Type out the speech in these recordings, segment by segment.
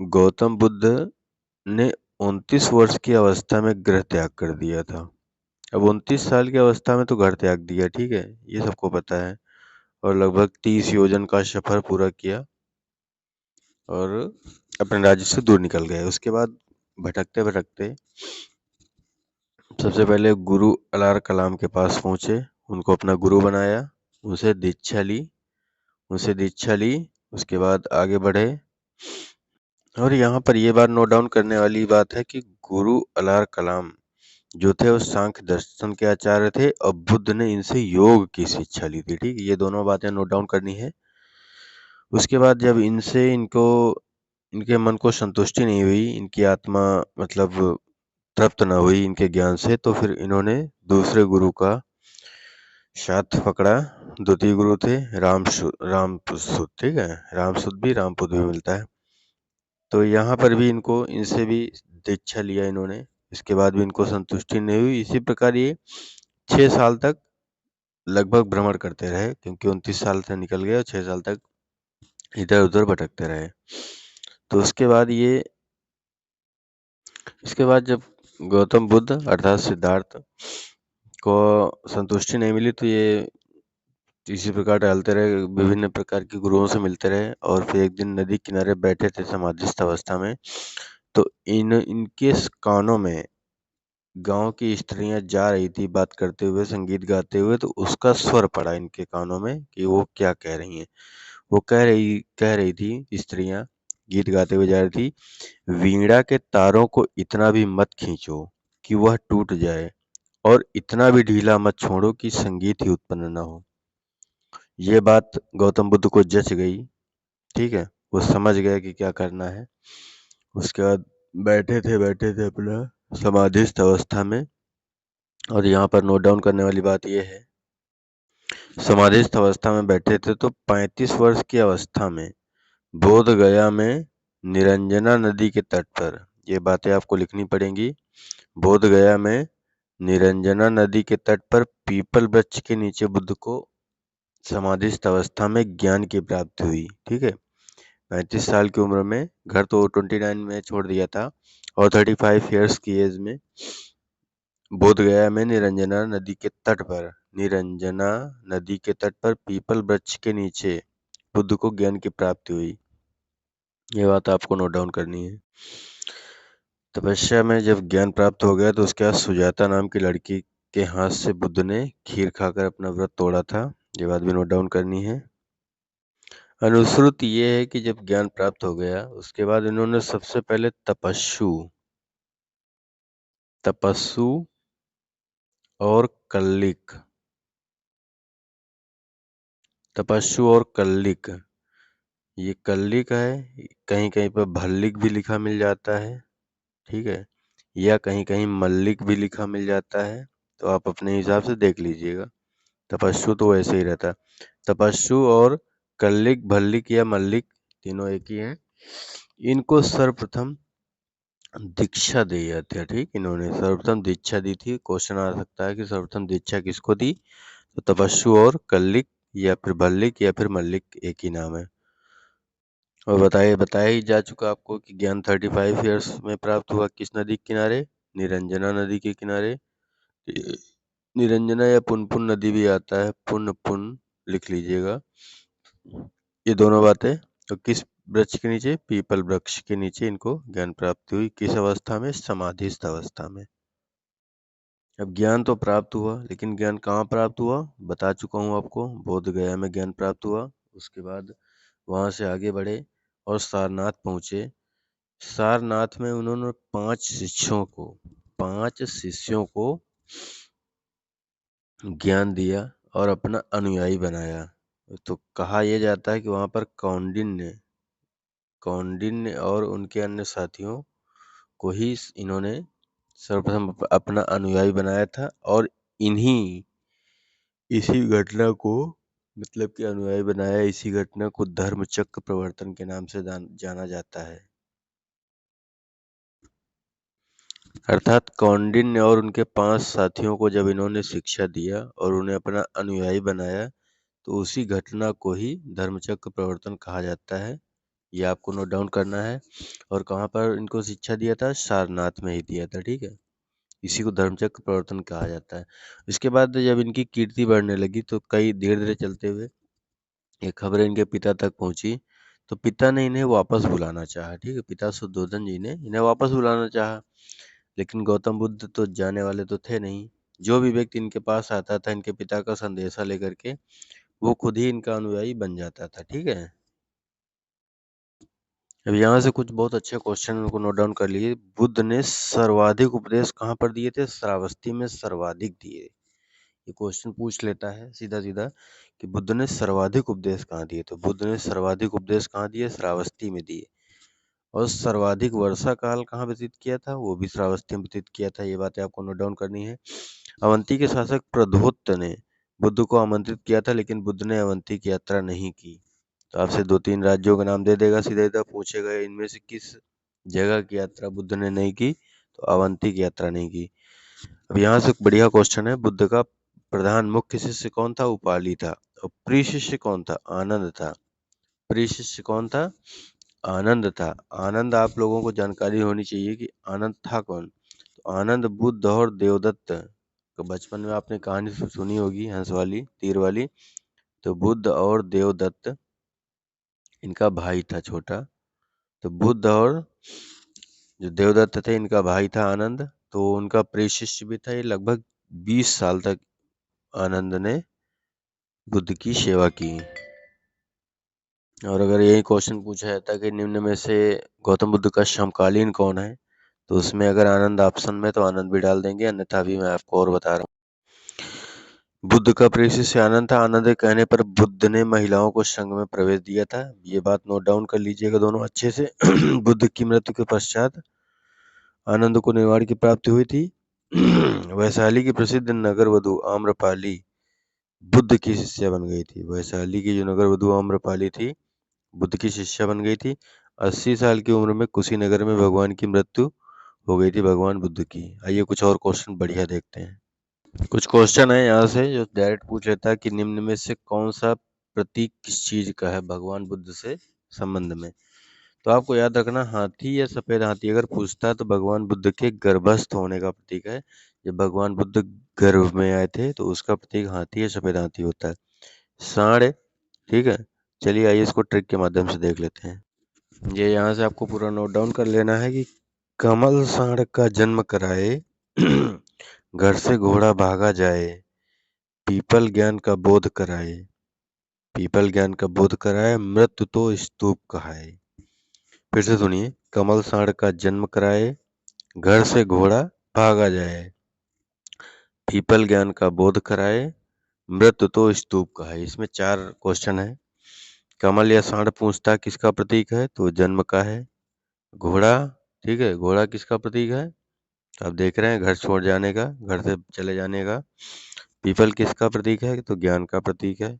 गौतम बुद्ध ने 29 वर्ष की अवस्था में गृह त्याग कर दिया था। अब 29 साल की अवस्था में तो घर त्याग दिया, ठीक है, ये सबको पता है। और लगभग 30 योजन का सफर पूरा किया और अपने राज्य से दूर निकल गए। उसके बाद भटकते भटकते सबसे पहले गुरु अलार कलाम के पास पहुंचे, उनको अपना गुरु बनाया, उनसे दीक्षा ली। उसके बाद आगे बढ़े। और यहाँ पर ये बात नोट डाउन करने वाली बात है कि गुरु अलार कलाम जो थे वो सांख्य दर्शन के आचार्य थे और बुद्ध ने इनसे योग की शिक्षा ली थी, ठीक है, ये दोनों बातें नोट डाउन करनी है। उसके बाद जब इनके मन को संतुष्टि नहीं हुई, इनकी आत्मा मतलब तृप्त न हुई इनके ज्ञान से, तो फिर इन्होंने दूसरे गुरु का साथ पकड़ा। द्वितीय गुरु थे रामसुत, ठीक है, रामसुत भी रामपुत भी मिलता है। तो यहाँ पर भी इनसे भी दीक्षा लिया इन्होंने। इसके बाद भी इनको संतुष्टि नहीं हुई। इसी प्रकार ये 6 साल तक लगभग भ्रमण करते रहे, क्योंकि 29 साल से निकल गए और 6 साल तक इधर उधर भटकते रहे। तो इसके बाद जब गौतम बुद्ध अर्थात सिद्धार्थ को संतुष्टि नहीं मिली, तो ये इसी प्रकार टहलते रहे, विभिन्न प्रकार के गुरुओं से मिलते रहे। और फिर एक दिन नदी किनारे बैठे थे समाधिस्थ अवस्था में, तो इनके कानों में गांव की स्त्रियां जा रही थी बात करते हुए, संगीत गाते हुए, तो उसका स्वर पड़ा इनके कानों में कि वो क्या कह रही हैं। वो कह रही थी स्त्रियां, गीत गाते हुए जा रही थी, वीणा के तारों को इतना भी मत खींचो कि वह टूट जाए, और इतना भी ढीला मत छोड़ो कि संगीत ही उत्पन्न न हो। ये बात गौतम बुद्ध को जच गई, ठीक है, वो समझ गए कि क्या करना है। उसके बाद बैठे थे अपना समाधिस्थ अवस्था में। और यहाँ पर नोट डाउन करने वाली बात यह है, समाधिस्थ अवस्था में बैठे थे तो 35 वर्ष की अवस्था में बोध गया में निरंजना नदी के तट पर, ये बातें आपको लिखनी पड़ेंगी, बोध गया में निरंजना नदी के तट पर पीपल वृक्ष के नीचे बुद्ध को समाधिस्थ अवस्था में ज्ञान की प्राप्ति हुई, ठीक है। 35 साल की उम्र में, घर तो 29 में छोड़ दिया था, और 35 ईयर्स की एज में बोध गया में निरंजना नदी के तट पर पीपल वृक्ष के नीचे बुद्ध को ज्ञान की प्राप्ति हुई। ये बात आपको नोट डाउन करनी है। तपस्या में जब ज्ञान प्राप्त हो गया, तो उसके बाद सुजाता नाम की लड़की के हाथ से बुद्ध ने खीर खाकर अपना व्रत तोड़ा था। ये बात भी नोट डाउन करनी है। अनुश्रुत ये है कि जब ज्ञान प्राप्त हो गया, उसके बाद इन्होंने सबसे पहले तपस्सु और कल्लिक, तपस्सु और कल्लिक, ये कल्लिक है, कहीं कहीं पर भल्लिक भी लिखा मिल जाता है, ठीक है, या कहीं कहीं मल्लिक भी लिखा मिल जाता है, तो आप अपने हिसाब से देख लीजिएगा। तपस्सु तो वैसे ही रहता। तपस्सु और कल्लिक, भल्लिक या मल्लिक तीनों एक ही हैं। इनको सर्वप्रथम दीक्षा दी जाती है, ठीक, इन्होंने सर्वप्रथम दीक्षा दी थी। क्वेश्चन आ सकता है कि सर्वप्रथम दीक्षा किसको दी, तो तपस्सु और कल्लिक या फिर भल्लिक या फिर मल्लिक एक ही नाम है। और बताया ही जा चुका आपको कि ज्ञान 35 ईयर्स में प्राप्त हुआ किस नदी के किनारे, निरंजना नदी के किनारे। निरंजना या पुनपुन नदी भी आता है, पुन लिख लीजिएगा। ये दोनों बातें, तो किस वृक्ष के नीचे, पीपल वृक्ष के नीचे इनको ज्ञान प्राप्ति हुई। किस अवस्था में, समाधिस्थ अवस्था में। अब ज्ञान तो प्राप्त हुआ, लेकिन ज्ञान कहाँ प्राप्त हुआ, बता चुका हूँ आपको, बोध गया में ज्ञान प्राप्त हुआ। उसके बाद वहां से आगे बढ़े और सारनाथ पहुंचे। सारनाथ में उन्होंने 5 शिष्यों को ज्ञान दिया और अपना अनुयायी बनाया। तो कहा यह जाता है कि वहां पर कौंडिन्य और उनके अन्य साथियों को ही इन्होंने सर्वप्रथम अपना अनुयायी बनाया था। और इन्हीं इसी घटना को, मतलब कि अनुयायी बनाया, इसी घटना को धर्म चक्र प्रवर्तन के नाम से जाना जाता है। अर्थात कौंडिन्य और उनके 5 साथियों को जब इन्होंने शिक्षा दिया और उन्हें अपना अनुयायी बनाया, तो उसी घटना को ही धर्मचक्र प्रवर्तन कहा जाता है। ये आपको नोट डाउन करना है। और कहाँ पर इनको शिक्षा दिया था? सारनाथ में ही दिया था, ठीक है। इसी को धर्मचक्र प्रवर्तन कहा जाता है। इसके बाद जब इनकी कीर्ति बढ़ने लगी तो कई धीरे धीरे चलते हुए ये खबरें इनके पिता तक पहुंची। तो पिता ने इन्हें वापस बुलाना चाहा, ठीक है। पिता शुद्धोधन जी ने इन्हें वापस बुलाना चाहा, लेकिन गौतम बुद्ध तो जाने वाले तो थे नहीं। जो भी व्यक्ति इनके पास आता था इनके पिता का संदेशा लेकर के, वो खुद ही इनका अनुयायी बन जाता था, ठीक है। अब यहाँ से कुछ बहुत अच्छे क्वेश्चन उनको नोट डाउन कर लिए। बुद्ध ने सर्वाधिक उपदेश कहाँ पर दिए थे? श्रावस्ती में सर्वाधिक दिए। ये क्वेश्चन पूछ लेता है सीधा सीधा कि बुद्ध ने सर्वाधिक उपदेश कहाँ दिए? तो बुद्ध ने सर्वाधिक उपदेश कहाँ दिए? श्रावस्ती में दिए। और सर्वाधिक वर्षा काल कहाँ व्यतीत किया था? वो भी श्रावस्ती में व्यतीत किया था। ये बातें आपको नोट डाउन करनी है। अवंती के शासक प्रद्योत ने बुद्ध को आमंत्रित किया था, लेकिन बुद्ध ने अवंती की यात्रा नहीं की। तो आपसे 2-3 राज्यों का नाम दे देगा, सीधा सीधा पूछेगा इनमें से किस जगह की यात्रा बुद्ध ने नहीं की? तो अवंती की यात्रा नहीं की। अब यहाँ से बढ़िया क्वेश्चन है। बुद्ध का प्रधान मुख्य शिष्य कौन था? उपाली था। और प्रिय शिष्य कौन था? आनंद था। प्रिय शिष्य कौन था? आनंद था। आनंद आप लोगों को जानकारी होनी चाहिए कि आनंद था कौन। तो आनंद बुद्ध और देवदत्त, तो बचपन में आपने कहानी सुनी होगी हंस वाली तीर वाली। तो बुद्ध और देवदत्त इनका भाई था छोटा। तो बुद्ध और जो देवदत्त थे इनका भाई था आनंद। तो उनका प्रिय शिष्य भी था। ये लगभग 20 साल तक आनंद ने बुद्ध की सेवा की। और अगर यही क्वेश्चन पूछा जाता कि निम्न में से गौतम बुद्ध का समकालीन कौन है, तो उसमें अगर आनंद ऑप्शन में तो आनंद भी डाल देंगे, अन्यथा अभी मैं आपको और बता रहा हूँ। बुद्ध का प्रिय शिष्य आनंद था। आनंद के कहने पर बुद्ध ने महिलाओं को संघ में प्रवेश दिया था। ये बात नोट डाउन कर लीजिएगा दोनों अच्छे से। बुद्ध की मृत्यु के पश्चात आनंद को निर्वाण की प्राप्ति हुई थी। वैशाली की प्रसिद्ध नगर वधु आम्रपाली बुद्ध की शिष्या बन गई थी। वैशाली की जो नगर वधु आम्रपाली थी, बुद्ध की शिष्या बन गई थी। 80 साल की उम्र में कुशीनगर में भगवान की मृत्यु हो गई थी, भगवान बुद्ध की। आइए कुछ और क्वेश्चन बढ़िया देखते हैं। कुछ क्वेश्चन है यहाँ से जो डायरेक्ट पूछ लेता है कि निम्न में से कौन सा प्रतीक किस चीज का है भगवान बुद्ध से संबंध में। तो आपको याद रखना, हाथी या सफेद हाथी अगर पूछता है तो भगवान बुद्ध के गर्भस्थ होने का प्रतीक है। जब भगवान बुद्ध गर्भ में आए थे तो उसका प्रतीक हाथी या सफेद हाथी होता है। सांड, ठीक है। चलिए आइए इसको ट्रिक के माध्यम से देख लेते हैं। ये यहाँ से आपको पूरा नोट डाउन कर लेना है कि कमल सांड का जन्म कराए, घर से घोड़ा भागा जाए, पीपल ज्ञान का बोध कराए, पीपल ज्ञान का बोध कराए, मृत्यु तो स्तूप कहाए। फिर से सुनिए, कमल सांड का जन्म कराए, घर से घोड़ा भागा जाए, पीपल ज्ञान का बोध कराए, मृत्यु तो स्तूप कहाए। इसमें 4 क्वेश्चन है। कमल या सांड पूछता किसका प्रतीक है? तो जन्म का है। घोड़ा, ठीक है, घोड़ा किसका प्रतीक है? तो आप देख रहे हैं घर छोड़ जाने का, घर से चले जाने का। पीपल किसका प्रतीक है? तो ज्ञान का प्रतीक है।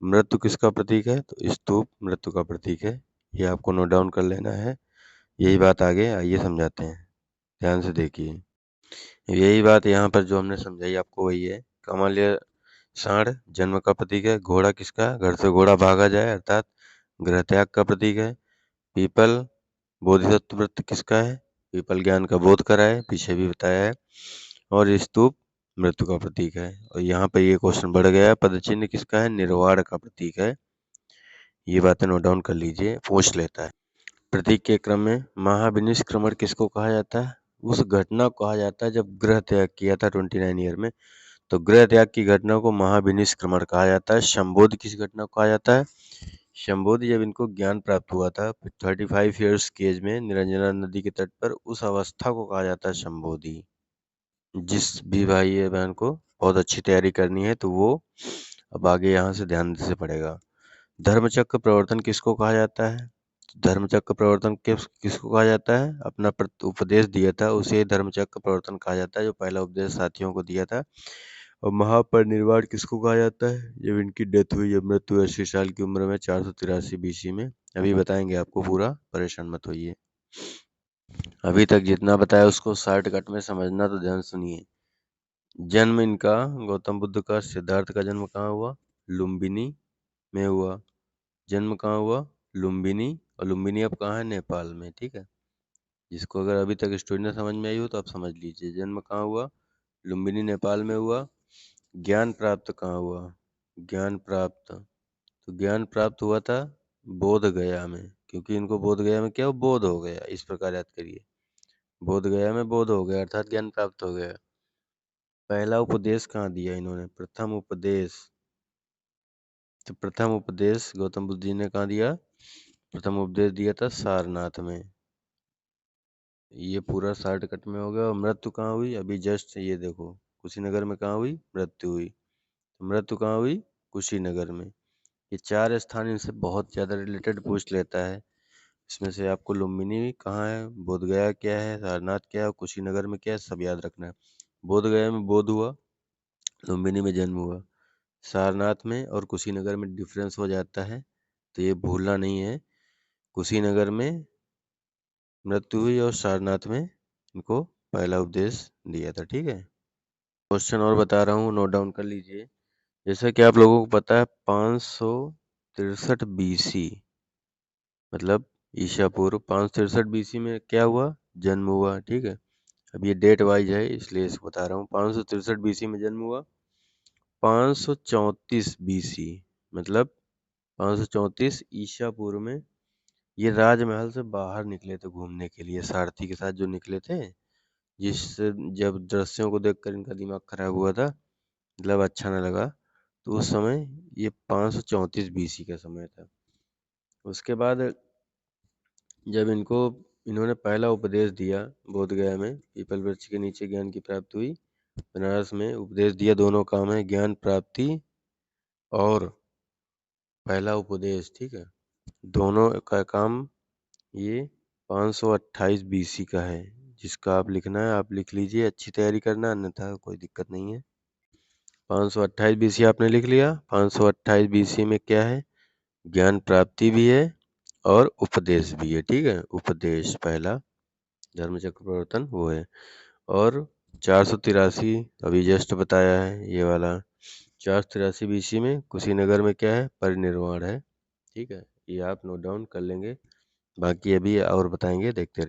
मृत्यु किसका प्रतीक है? तो स्तूप मृत्यु का प्रतीक है। ये आपको नोट डाउन कर लेना है। यही बात आगे आइए समझाते हैं, ध्यान से देखिए। यही बात यहाँ पर जो हमने समझाई आपको वही है। कमल या सांड जन्म का प्रतीक है। घोड़ा किसका? घर से घोड़ा भागा जाए अर्थात गृह त्याग का प्रतीक है। पीपल बोधिसत्व व्रत किसका है? पीपल ज्ञान का बोध कराए, पीछे भी बताया है। और स्तूप मृत्यु का प्रतीक है। और यहाँ पर ये क्वेश्चन बढ़ गया, पदचिन्ह किसका है? निर्वाण का प्रतीक है। ये बातें नोट डाउन कर लीजिए, पूछ लेता है। प्रतीक के क्रम में महाविनिष्क्रमण किसको कहा जाता है? उस घटना को कहा जाता है जब गृह त्याग किया था 29 ईयर में, तो गृह त्याग की घटना को महाविनिष्क्रमण कहा जाता है। संबोधि किस घटना को कहा जाता है? संबोधि जब इनको ज्ञान प्राप्त हुआ था 35 ईयर्स की एज में निरंजना नदी के तट पर, उस अवस्था को कहा जाता है संबोधि। जिस भी भाई या बहन को बहुत अच्छी तैयारी करनी है तो वो अब आगे यहाँ से ध्यान से पढ़ेगा। धर्मचक्र प्रवर्तन किसको कहा जाता है? धर्मचक्र प्रवर्तन किसको कहा जाता है? अपना उपदेश दिया था उसे धर्मचक्र प्रवर्तन कहा जाता है, जो पहला उपदेश साथियों को दिया था। और महापरिनिर्वाण किसको कहा जाता है? जब इनकी डेथ हुई, जब मृत्यु 80 साल की उम्र में 483 BC में। अभी बताएंगे आपको पूरा, परेशान मत होइए। अभी तक जितना बताया उसको शॉर्टकट में समझना, तो ध्यान सुनिए। जन्म इनका, गौतम बुद्ध का, सिद्धार्थ का जन्म कहाँ हुआ? लुम्बिनी में हुआ। जन्म कहाँ हुआ? लुम्बिनी और लुम्बिनी अब कहाँ है? नेपाल में, ठीक है। जिसको अगर अभी तक स्टोरी ना समझ में आई हो तो आप समझ लीजिए। जन्म कहाँ हुआ? लुम्बिनी नेपाल में हुआ। ज्ञान प्राप्त कहाँ हुआ? ज्ञान प्राप्त, तो ज्ञान प्राप्त हुआ था बोध गया में, क्योंकि इनको बोध गया में क्या हो? बोध हो गया। इस प्रकार याद करिए, बोध गया में बोध हो गया अर्थात ज्ञान प्राप्त हो गया। पहला उपदेश कहाँ दिया इन्होंने? प्रथम उपदेश, तो प्रथम उपदेश गौतम बुद्ध जी ने कहाँ दिया? प्रथम उपदेश दिया था सारनाथ में। ये पूरा शॉर्टकट में हो गया। और मृत्यु कहाँ हुई? अभी जस्ट ये देखो, कुशीनगर में कहाँ हुई? मृत्यु हुई। तो मृत्यु कहाँ हुई? कुशीनगर में। ये 4 स्थान इनसे बहुत ज़्यादा रिलेटेड पूछ लेता है। इसमें से आपको लुम्बिनी कहाँ है, बोधगया क्या है, सारनाथ क्या है, कुशीनगर में क्या है, सब याद रखना है। बोधगया में बोध हुआ, लुम्बिनी में जन्म हुआ। सारनाथ में और कुशीनगर में डिफरेंस हो जाता है, तो ये भूलना नहीं है। कुशीनगर में मृत्यु हुई और सारनाथ में इनको पहला उपदेश दिया था, ठीक है। क्वेश्चन और बता रहा हूँ, नोट डाउन कर लीजिए। जैसा कि आप लोगों को पता है 563 बीसी, मतलब ईसा पूर्व 563 बीसी में क्या हुआ? जन्म हुआ, ठीक है। अब ये डेट वाइज है इसलिए इसको बता रहा हूँ। 563 बीसी में जन्म हुआ। 534 बीसी मतलब 534 ईसा पूर्व में ये राजमहल से बाहर निकले थे घूमने के लिए, सारथी के साथ जो निकले थे। जिस जब दृश्यों को देखकर इनका दिमाग खराब हुआ था, मतलब अच्छा न लगा, तो उस समय ये 534 बीसी का समय था। उसके बाद जब इन्होंने पहला उपदेश दिया बोधगया में, पीपल वृक्ष के नीचे ज्ञान की प्राप्ति हुई। बनारस में उपदेश दिया, दोनों काम है, ज्ञान प्राप्ति और पहला उपदेश, ठीक है। दोनों का काम ये 528 बीसी का है, जिसका आप लिखना है आप लिख लीजिए, अच्छी तैयारी करना, अन्यथा कोई दिक्कत नहीं है। 528 बीसी आपने लिख लिया। 528 बीसी में क्या है? ज्ञान प्राप्ति भी है और उपदेश भी है, ठीक है। उपदेश पहला धर्मचक्र प्रवर्तन वो है। और 483 अभी जस्ट बताया है ये वाला, 483 बीसी में कुशीनगर में क्या है? परिनिर्वाण है, ठीक है। ये आप नोट डाउन कर लेंगे, बाकी अभी और बताएंगे, देखते रहिए।